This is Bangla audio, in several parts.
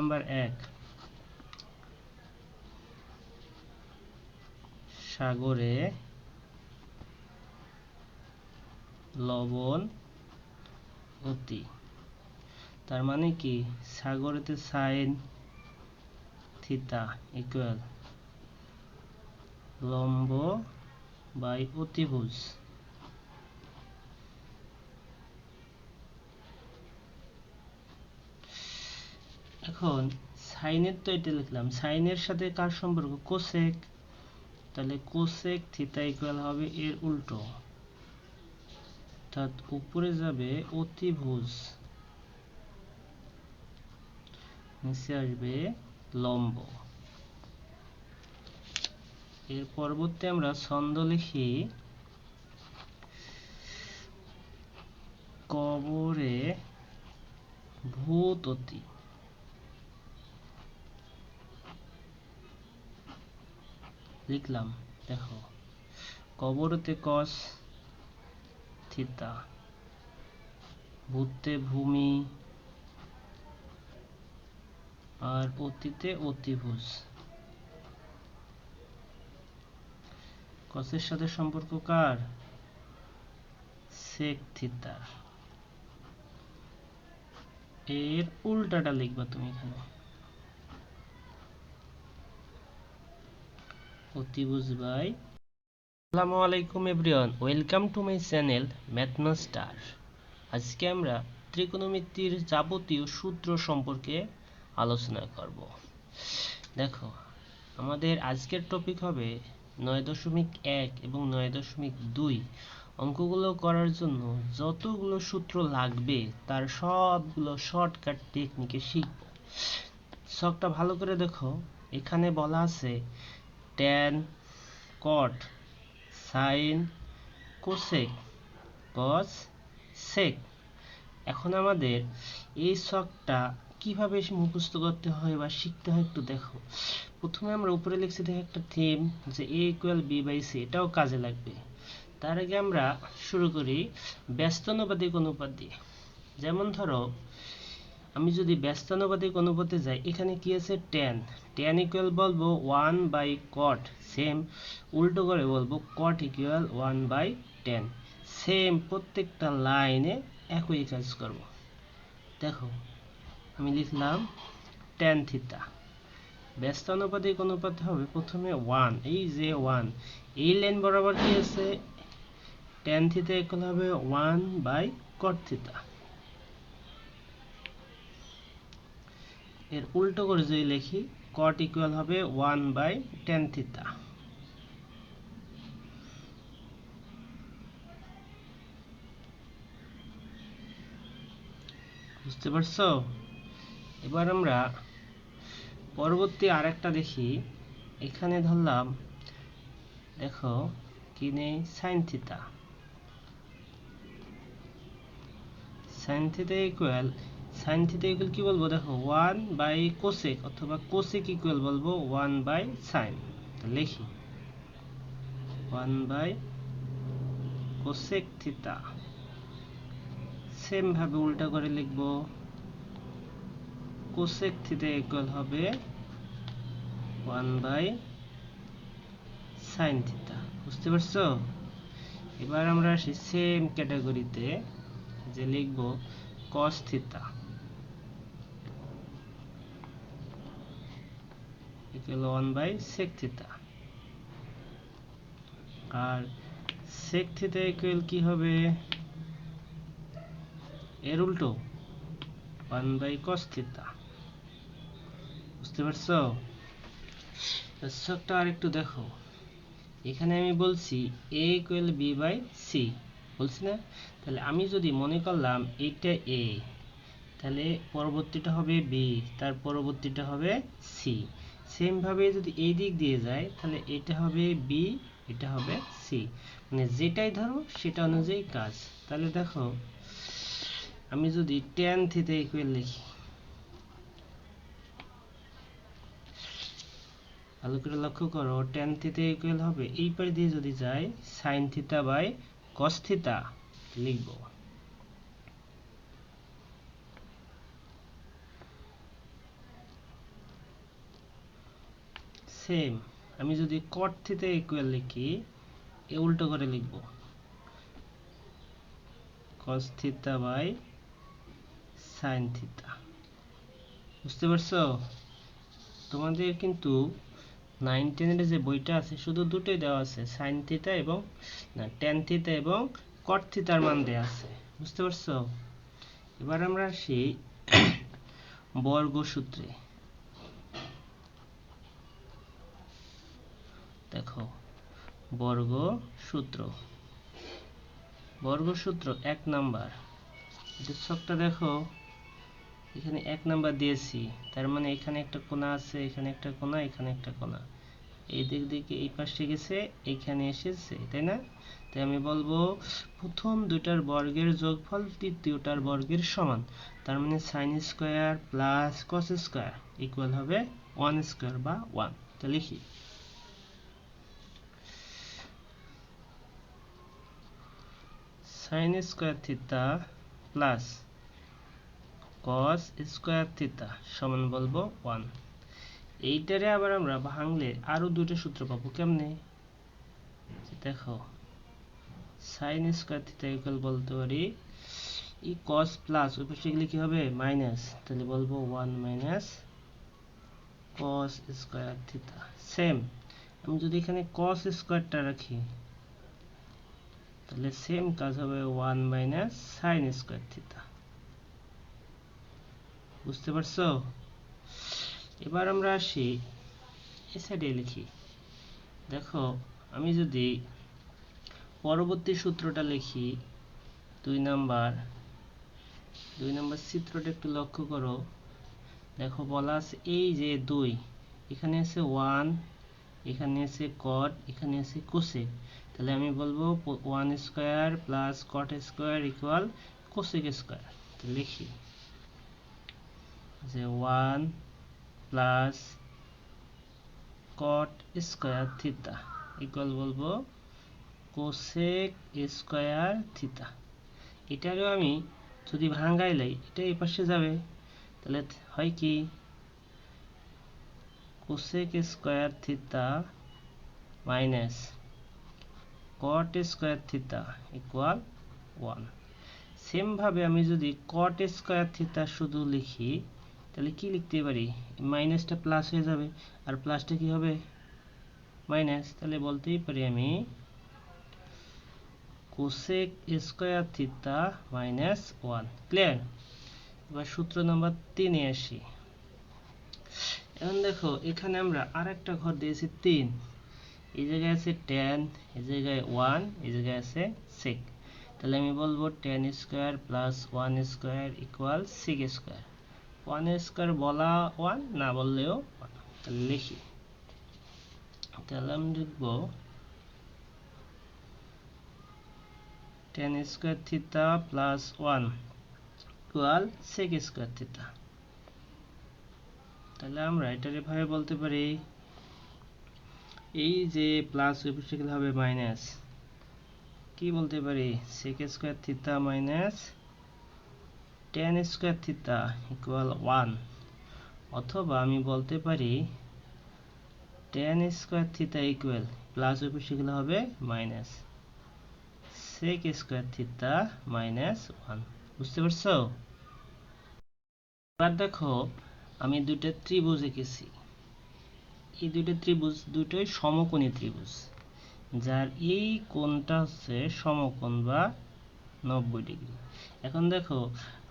নাম্বার 1, সাগরে লবণ অতি। তার মানে কি, সাগরেতে সাইন থিটা ইকুয়াল লম্ব বাই অতিভুজ। এখন সাইনের তো এটা লিখলাম, সাইনের সাথে কার সম্পর্ক, কোসেক, তাহলে কোসেক থিটা ইকুয়াল হবে এর উল্টো, অর্থাৎ উপরে যাবে অতিভুজ, নিচে আসবে লম্ব। এর পরবর্তী আমরা ছন্দ লিখি, কবরে ভূত অতি। লিখলাম, দেখো কবরতে কস থিটা, ভূতে ভূমি, আর অতিতে অতিভুজ। কসের সাথে সম্পর্ক কার, সেক থিটার। এর উল্টাটা লিখবা তুমি এখানে, অতিভুজ বাই। আসসালামু আলাইকুম everyone, welcome to my channel math master. আজকে আমরা ত্রিকোণমিতির যাবতীয় সূত্র সম্পর্কে আলোচনা করব। দেখো, আমাদের আজকের টপিক হবে 9.1 এবং 9.2। অঙ্কগুলো করার জন্য যতগুলো সূত্র লাগবে তার সবগুলো শর্টকাট টেকনিকে শিখব। ছকটা ভালো করে দেখো, এখানে বলা আছে ট্যান, কট, সাইন, কোসেক, কস, সেক। এখন আমাদের এই ছকটা কিভাবে মুখস্থ করতে হয় বা শিখতে হয় একটু দেখো। প্রথমে আমরা উপরে লিখছি, দেখো একটা থিম, যে a equal b by c, এটাও কাজে লাগবে। তার আগে আমরা শুরু করি ব্যস্তানুপাতিক অনুপাত দিয়ে। যেমন ধরো, আমি যদি ব্যস্তানুপাতিক অনুপাতে যাই, এখানে কি আছে, ট্যান। ট্যান ইকুয়াল বলবো 1 বাই কট, সেম উল্টো করে বলবো cot equal 1 by tan. Same প্রত্যেকটা লাইনে একই কাজ করব। দেখো, আমি লিখলাম ট্যান থিটা। ব্যস্তানুপাতিক অনুপাত হবে প্রথমে 1, এই যে 1, এই লাইন বরাবর কি আছে, ট্যান থিটা ইকুয়াল হবে 1 বাই কট থিটা। এর উল্টো করে যদি লিখি, কট ইকুয়াল হবে 1 বাই ট্যান থিটা। বুঝতে পারছো? এবার আমরা পরবর্তী আরেকটা দেখি। এখানে ধরলাম, দেখো কি নেই, sine theta. Sine theta equal কি বলবো, দেখো 1 বাই কোসেক, অথবা কোসেক ইকুয়াল বলবো 1 বাই সাইন। লিখি 1 বাই কোসেক থিটা। সেম ভাবে উল্টা করে লিখবো, কোসেক থিটা ইকুয়াল হবে 1 বাই সাইন থিটা। বুঝতে পারছো? এবার আমরা আসি সেম ক্যাটাগরিতে, যে লিখবো cos theta equal 1 by sec theta. আর সেক থিটা ইকুয়াল কি হবে, এর উল্টো 1 বাই কস থিটা। বুঝতে পারছো? ছকটা আরেকটু দেখো, এখানে আমি বলছি a equal b by c, বলছি না? তাহলে আমি যদি মনে করলাম এটা a, তাহলে পরবর্তীটা হবে b, তার পরবর্তীটা হবে c। সেম ভাবে যদি এই দিক দিয়ে যায়, তাহলে এটা হবে b, এটা হবে c। মানে যেটাই ধরো সেটা অনুযায়ী কাজ। তাহলে দেখো, আমি যদি tan থিটা ইকুয়াল লিখি, ভালো করে লক্ষ্য করো, tan থিটা ইকুয়াল হবে, এই পাশ দিয়ে যদি যাই, sin theta by cos theta লিখব। সেম আমি যদি cot থিটা ইকুয়াল লিখি এ উল্টো করে লিখব cos theta by sin theta. বুঝতে পারছো? তোমাদের কিন্তু 9 10 এর যে বইটা আছে শুধু দুটোই দেওয়া আছে, sin থিটা এবং tan থিটা এবং cot থিটার মান দেওয়া আছে। বুঝতে পারছো? এবার আমরা আসি বর্গ সূত্রে। দেখো বর্গ সূত্র 1 নাম্বার। এটা ছকটা দেখো, এখানে 1 নাম্বার দিয়েছি, তার মানে এখানে একটা কোণা আছে, এখানে একটা কোণা, এখানে একটা কোণা, এই দিক থেকে এই পাশে গেছে, এখানে এসেছে, তাই না? তাই আমি বলবো প্রথম দুইটার বর্গের যোগফল তৃতীয়টার বর্গের সমান, তার মানে sin square plus cos square equal হবে 1 স্কয়ার বা 1। তো লিখি sin square theta plus cos square theta সমান বলবো 1। এইটারে আবার আমরা ভাঙলে আরো দুটো সূত্র পাবো। কেমনে? দেখো sin স্কয়ার থিটা ইকুয়াল বলতে পারি এই cos প্লাস ওই পাশে গেলে কি হবে মাইনাস, তাহলে বলবো 1 minus cos square theta. Same আমি যদি এখানে cos স্কয়ারটা রাখি তাহলে সেম কাজ হবে 1 মাইনাস sin স্কয়ার থিটা। বুঝতে পারছো? এবার আমরা আসি এই সাইডে লিখি। দেখো আমি যদি পরবর্তী সূত্রটা লিখি 2 নাম্বার চিত্রটা একটু লক্ষ্য করো। দেখো বলা আছে এই যে 2, এখানে আছে 1, এখানে আছে cot, এখানে আছে cosec, তাহলে আমি বলবো 1 square plus cot square equal cosec square. তো লিখি যে 1 plus cot square theta equal বলবো cosec স্কয়ার থিটা। এটারও আমি যদি ভাঙাই লাই এটা এই পাশে যাবে, তাহলে হয় কি cosec square theta minus cot square theta equal 1। Same ভাবে আমি যদি cot স্কয়ার থিটা শুধু লিখি তাহলে কি লিখতে পারি, মাইনাসটা প্লাস হয়ে যাবে আর প্লাসটা কি হবে মাইনাস, তাহলে বলতেই পারি আমি cosec square theta minus 1। Clear? এবার সূত্র নাম্বার 3 এ আসি। এখন দেখো এখানে আমরা আরেকটা ঘর দিয়েছি 3, এই জায়গায় আছে tan, এই জায়গায় 1, এই জায়গায় আছে sec, তাহলে আমি বলবো tan square plus 1 square equal sec square. 1 square বলা 1, না বললেও 1। তাহলে লিখি, তাহলে আমি লিখব tan square theta plus 1 equal sec square theta. তাহলে আমরা এটার এভাবে বলতে পারি এই যে প্লাস ওই পাশে গেলে হবে মাইনাস, কি বলতে পারি sec square theta minus tan square theta equal 1, অথবা আমি বলতে পারি tan square theta equal plus ওই পাশে গেলে হবে minus sec square theta minus 1। বুঝতে পারছো? এবার দেখো আমি দুটো ত্রিভুজ এঁকেছি, এই দুটো ত্রিভুজ দুটোই সমকোণী ত্রিভুজ, যার এই কোণটা হচ্ছে সমকোণ বা 90 ডিগ্রি। এখন দেখো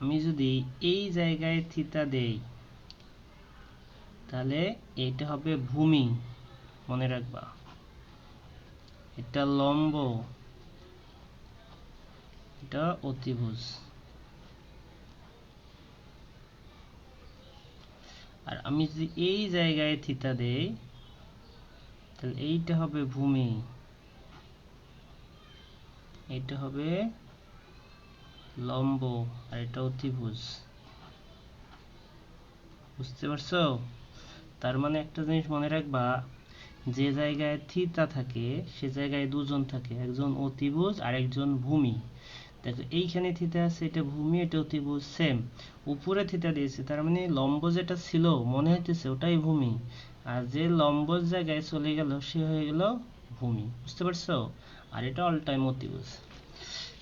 আমি যদি এই জায়গায় থিটা দেই তাহলে এটা হবে ভূমি, মনে রাখবা, এটা লম্ব, এটা অতিভুজ। আর আমি যদি এই জায়গায় থিটা দেই তাহলে এইটা হবে ভূমি, এটা হবে লম্ব, আর এটা অতিভুজ। বুঝতে পারছো? তার মানে একটা জিনিস মনে রাখবা, যে জায়গায় থিটা থাকে সে জায়গায় দুজন থাকে, একজন অতিভুজ আর একজন ভূমি। দেখো এইখানে থিতা আছে, এটা ভূমি, এটা অতিভুজ, সেম। উপরে থিতা দিয়েছে, তার মানে লম্ব যেটা ছিল মনে হইতেছে ওটাই ভূমি, আর যে লম্বর জায়গায় চলে গেল সে হয়ে গেল ভূমি। বুঝতে পারছো? আর এটা অল টাইম অতিভুজ।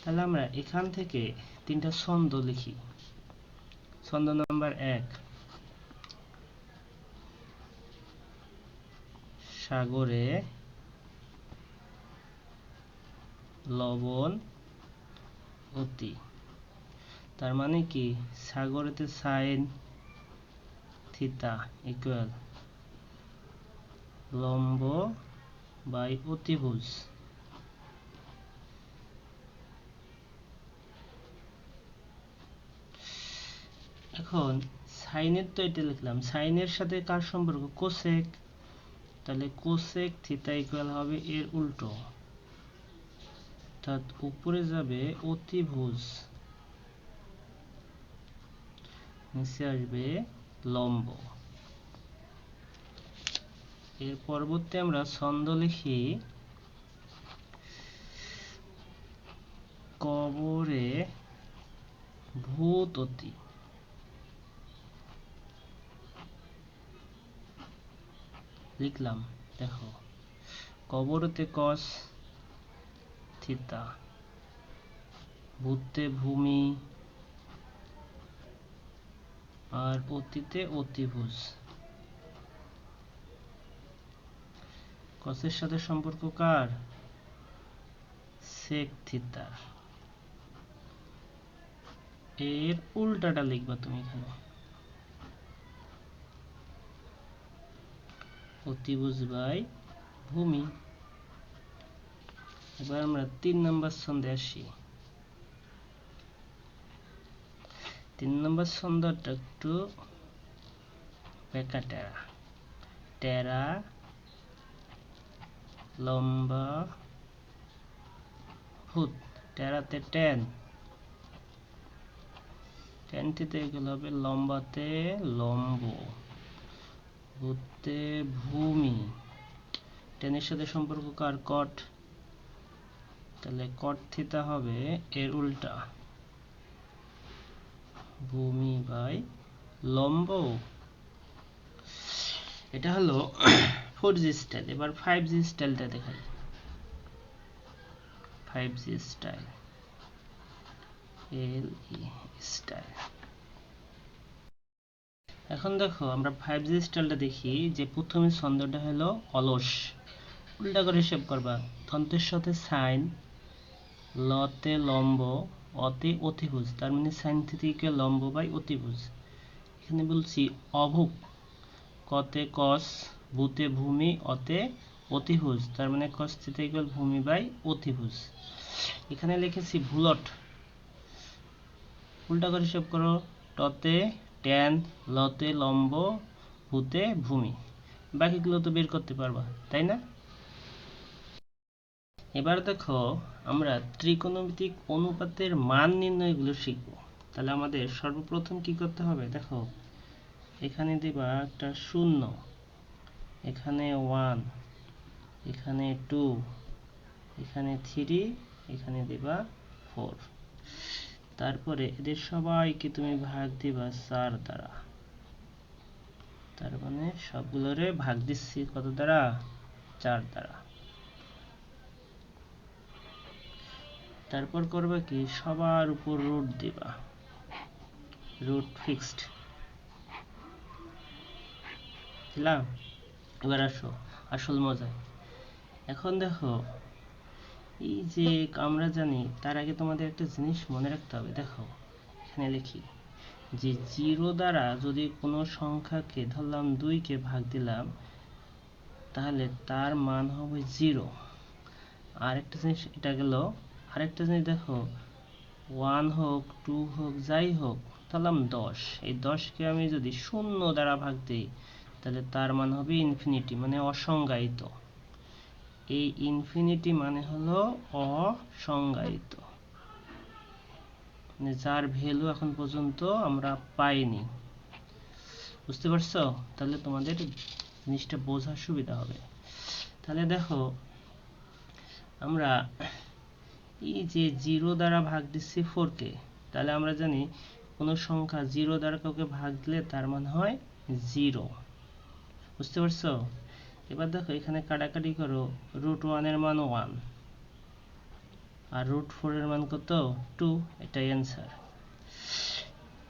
তাহলে আমরা এখান থেকে তিনটা ছন্দ লিখি। ছন্দ নাম্বার 1, সাগরে লবণ অতি। তার মানে কি, সাগরেতে সাইন থিতা ইকুয়াল লম্ব বাই অতিভুজ। এখন সাইনের তো এটা লিখলাম, সাইনের সাথে কার সম্পর্ক? কোসেক। তাহলে কোসেক থিতা ইকুয়াল হবে এর উল্টো, অর্থাৎ উপরে যাবে অতিভুজ, নিচে আসবে লম্ব। এর পরবর্তী আমরা ছন্দ লিখি, কবরে ভূত অতি। লিখলাম, দেখো কবরতে কস থিতা, ভূতে ভূমি, আর অতিতে অতিভুজ। কসের সাথে সম্পর্ক কার? সেক থিতার। এর উল্টাটা লিখবা তুমি এখানে, অতিভুজ বাই ভূমি। এবার আমরা 3 নম্বর ছন্দে আসি। 3 নম্বর ছন্দটা একটু বেকা টেরা। টেরা লম্বা ভূত, টেরাতে টেন, টেন থিতা এগুলো হবে লম্বাতে লম্ব, ভূতে ভূমি। টেনের সাথে সম্পর্ক কার? কট। তাহলে কট থিতা হবে এর উল্টা, ভূমি বাই লম্ব। এটা হলো 4G স্টাইল। এবার 5G স্টাইলটা দেখাই। 5G style, LE style. এখন দেখো আমরা 5G স্টাইলটা দেখি, যে প্রথমে ছন্দটা হলো অলস। উল্টা করে হিসাব করবা, তন্ত্রের সাথে সাইন, লতে লম্ব, অতে অতিভুজ, তার মানে সাইন থিতা লম্ব বাই অতিভুজ। এখানে বলছি অভুক, কতে কস, ভূতে ভূমি, অতে অতিভুজ, তার মানে কস থিতা ইকুয়াল ভূমি বাই অতিভুজ। এখানে লিখেছি ভুলট, উল্টা করে হিসাব করো, টতে ট্যান, লতে লম্ব, ভূতে ভূমি। বাকিগুলো তো বের করতে পারবা, তাই না? এবার দেখো আমরা ত্রিকোণমিতিক অনুপাতের মান নির্ণয়গুলো শিখব। তাহলে আমাদের সর্বপ্রথম কি করতে হবে? দেখো এখানে দিবা একটা 0, এখানে 1, এখানে 2, এখানে 3, এখানে দিবা 4। তারপরে এদের সবাইকে তুমি ভাগ দিবা 4 দ্বারা, তার মানে সবগুলোরে ভাগ দিচ্ছি কত দ্বারা? 4 দ্বারা। তারপর করবে কি, সবার উপর রুট দিবা, রুট ফিক্সড দিলাম। এবার আসো আসল মজা। এখন দেখো এই যে আমরা জানি, তার আগে তোমাদের একটা জিনিস মনে রাখতে হবে। দেখো এখানে লিখি যে 0 দ্বারা যদি কোনো সংখ্যাকে, ধরলাম 2কে ভাগ দিলাম, তাহলে তার মান হবে 0। আরেকটা জিনিস এটা গেল। আরেকটা জিনিস দেখো, 1 হোক 2 হোক যাই হোক, ধরলাম 10, এই 10কে আমি যদি 0 দ্বারা ভাগ দিই তাহলে তার মান হবে ইনফিনিটি, মানে অসংজ্ঞায়িত। এই ইনফিনিটি মানে হলো অসংজ্ঞায়িত, মানে যার ভ্যালু এখন পর্যন্ত আমরা পাইনি। বুঝতে পারছো? তাহলে তোমাদের জিনিসটা বোঝার সুবিধা হবে। তাহলে দেখো আমরা এই যে 0 দ্বারা ভাগ দিচ্ছি 4 কে, তাহলে আমরা জানি কোনো সংখ্যা 0 দ্বারা কাউকে ভাগ দিলে তার মান হয় 0। বুঝতে পারছো? এবার দেখো এখানে কাটাকাটি করো, √1 এর মান 1 আর √4 এর মান কত 2, এটাই অ্যান্সার।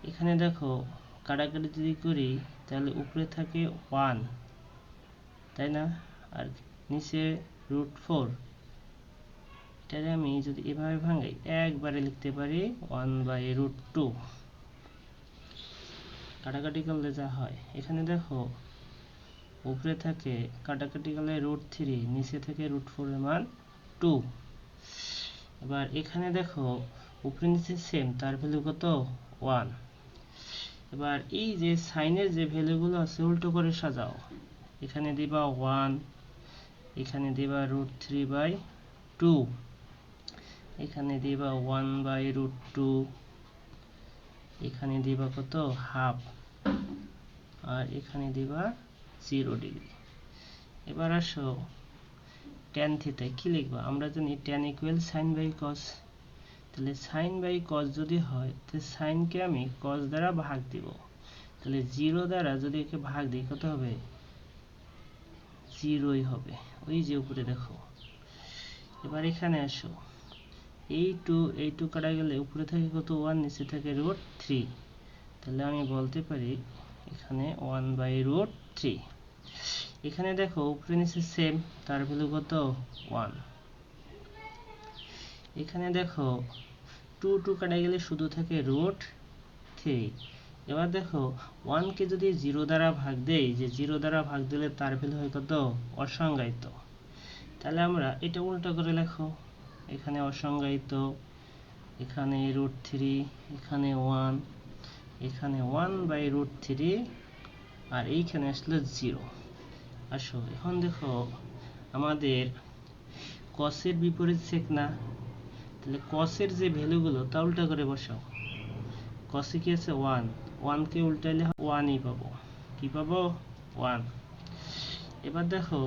এখানে দেখো কাটাকাটি যদি করি তাহলে উপরে থাকে 1, তাই না, আর নিচে √4। এটারে আমি যদি এভাবে ভাঙাই একবারে লিখতে পারি 1/√2। কাটাকাটি করলে যা হয়, এখানে দেখো উপরে থাকে কাটাকাটি করলে √3, নিচে থেকে √4 এর মান 2। এবার এখানে দেখো উপরে নিচে সেম, তার ভ্যালু কত 1। এবার এই যে সাইনের যে ভ্যালুগুলো আছে উল্টো করে সাজাও, এখানে দিবা 1, এখানে দিবা √3/2, এখানে দিবা 1/√2, এখানে দিবা কত হাফ, আর এখানে দিবা 0 ডিগ্রি। এবার আসো tan থিটা কি লিখবা, আমরা জানি tan equal sin by cos। তাহলে sin বাই cos যদি হয় তাহলে sin কে আমি cos দ্বারা ভাগ দিব, তাহলে 0 দ্বারা যদি একে ভাগ দিই কত হবে 0ই হবে, ওই যে উপরে দেখো। এবার এখানে আসো, এই 2 কাটা গেলে উপরে থাকে কত 1, নিচে থাকে √3, তাহলে আমি বলতে পারি এখানে 1/√3। এখানে দেখো উপরে নিচে সেম, তার ভ্যালু কত 1। এখানে দেখো 2 কাটা গেলে শুধু থাকে √3। এবার দেখো 1 কে যদি 0 দ্বারা ভাগ দেই, যে 0 দ্বারা ভাগ দিলে তার ভ্যালু হয় কত অসংজ্ঞায়িত। তাহলে আমরা এটা উল্টো করে লেখো, এখানে অসংজ্ঞায়িত, এখানে √3, এখানে 1, এখানে 1/√3, আর এইখানে আসলে 0। আসো এখন দেখো আমাদের cos এর বিপরীত sec না, তাহলে cos এর যে ভ্যালুগুলো তা উল্টা করে বসাও। cos এ কি আছে 1, 1 কে উল্টাইলে 1ই পাবো, কি পাবো 1। এবার দেখো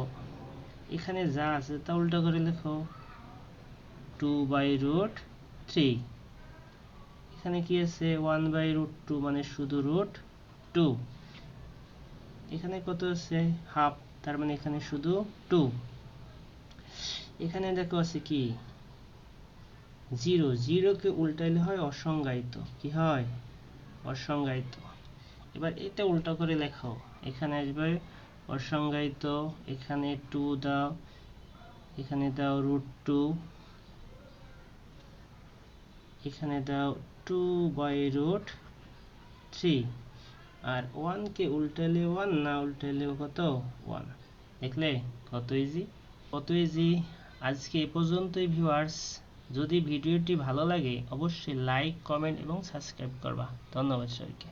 এখানে যা আছে তা উল্টা করে লেখো 2/√3, এখানে কি আছে 1/√2 মানে শুধু √2, এখানে কত আছে হাফ, তার মানে এখানে শুধু 2। এখানে দেখো আছে কি 0, 0 কে উল্টাইলে হয় অসংজ্ঞায়িত, কি হয় অসংজ্ঞায়িত। এবার এটা উল্টা করে লেখো, এখানে আসবে অসংজ্ঞায়িত, এখানে 2 দাও, এখানে দাও √2, এখানে দাও 2/√3, আর 1 কে উল্টাইলে 1, না উল্টাইলেও কত 1। দেখলে কত ইজি, কত ইজি। আজকে এ পর্যন্তই ভিউয়ার্স। যদি ভিডিওটি ভালো লাগে অবশ্যই লাইক, কমেন্ট এবং সাবস্ক্রাইব করবা। ধন্যবাদ সবাইকে।